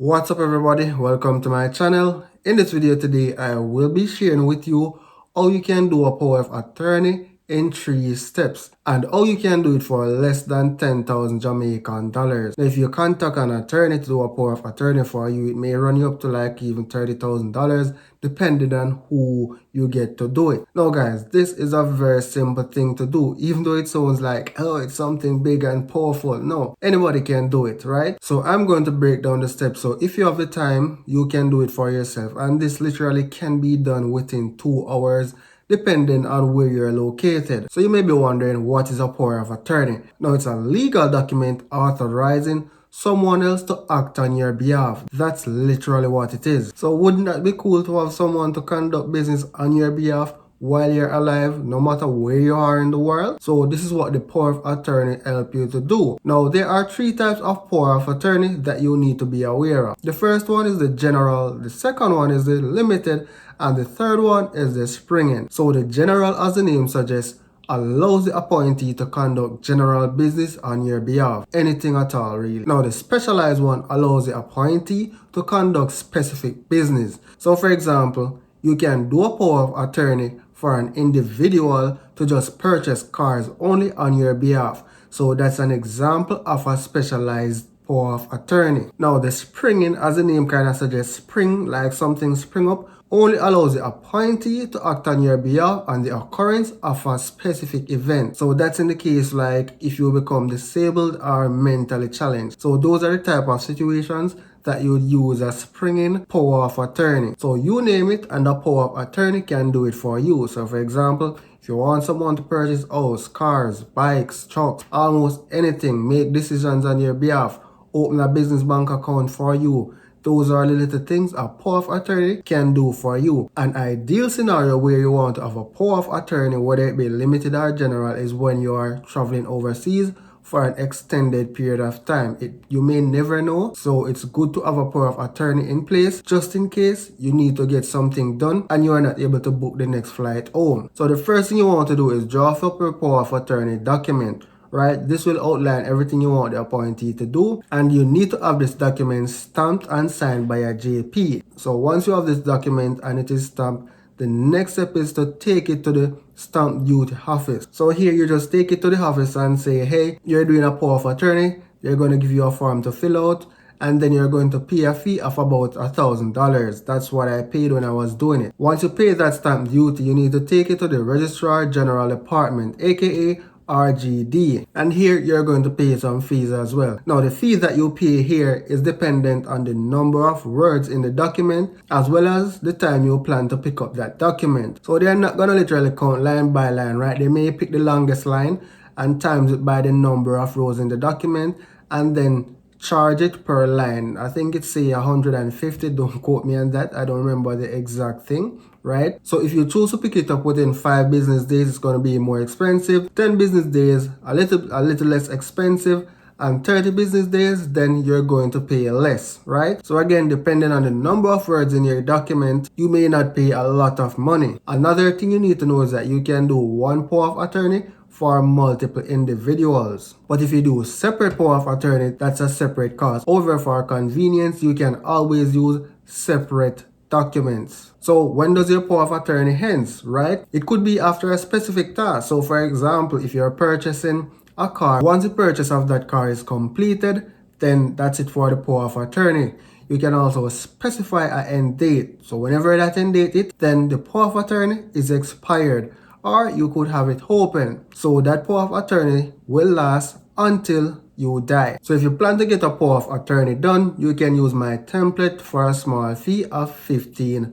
What's up everybody, welcome to my channel. In this video today I will be sharing with you how you can do a power of attorney in 3 steps and how you can do it for less than 10,000 Jamaican dollars. Now if you contact an attorney to do a power of attorney for you, it may run you up to like even $30,000 depending on who you get to do it. Now guys, this is a very simple thing to do, even though it sounds like, oh, it's something big and powerful. No, anybody can do it, right? So I'm going to break down the steps. So if you have the time, you can do it for yourself. And this literally can be done within 2 hours depending on where you're located. So you may be wondering, what is a power of attorney? Now it's a legal document authorizing someone else to act on your behalf. That's literally what it is. So wouldn't that be cool to have someone to conduct business on your behalf while you're alive, no matter where you are in the world? So this is what the power of attorney help you to do. Now there are 3 types of power of attorney that you need to be aware of. The first one is the general, the second one is the limited, and the third one is the springing. So the general, as the name suggests, allows the appointee to conduct general business on your behalf, anything at all really. Now the specialized one allows the appointee to conduct specific business. So for example, you can do a power of attorney for an individual to just purchase cars only on your behalf. So that's an example of a specialized power of attorney. Now the springing, as the name kind of suggests, spring, like something spring up, only allows the appointee to act on your behalf on the occurrence of a specific event. So that's in the case like if you become disabled or mentally challenged. So those are the type of situations that you would use a springing power of attorney. So you name it and the power of attorney can do it for you. So for example, if you want someone to purchase house, cars, bikes, trucks, almost anything, make decisions on your behalf, open a business bank account for you, those are the little things a power of attorney can do for you. An ideal scenario where you want to have a power of attorney, whether it be limited or general, is when you are traveling overseas for an extended period of time. You may never know, so it's good to have a power of attorney in place just in case you need to get something done and you are not able to book the next flight home. So the first thing you want to do is draft up your power of attorney document. Right, this will outline everything you want the appointee to do, and you need to have this document stamped and signed by a JP. So once you have this document and it is stamped, the next step is to take it to the stamp duty office. So here you just take it to the office and say, hey, you're doing a power of attorney, they're going to give you a form to fill out, and then you're going to pay a fee of about $1,000. That's what I paid when I was doing it. Once you pay that stamp duty, you need to take it to the Registrar General Department, aka RGD, and here you're going to pay some fees as well. Now the fee that you pay here is dependent on the number of words in the document as well as the time you plan to pick up that document. So they're not going to literally count line by line, right? They may pick the longest line and times it by the number of rows in the document and then charge it per line. I think it's say 150, don't quote me on that, I don't remember the exact thing, right? So if you choose to pick it up within 5 business days, it's going to be more expensive. 10 business days, a little less expensive, and 30 business days, then you're going to pay less, right? So again, depending on the number of words in your document, you may not pay a lot of money. Another thing you need to know is that you can do one power of attorney for multiple individuals. But if you do separate power of attorney, that's a separate cost. However, for convenience, you can always use separate documents. So when does your power of attorney ends, right? It could be after a specific task. So for example, if you're purchasing a car, once the purchase of that car is completed, then that's it for the power of attorney. You can also specify an end date. So whenever that end date is, then the power of attorney is expired. Or you could have it open. So that power of attorney will last until you die. So if you plan to get a power of attorney done, you can use my template for a small fee of $15.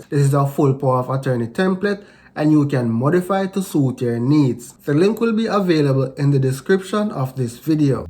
This is a full power of attorney template and you can modify it to suit your needs. The link will be available in the description of this video.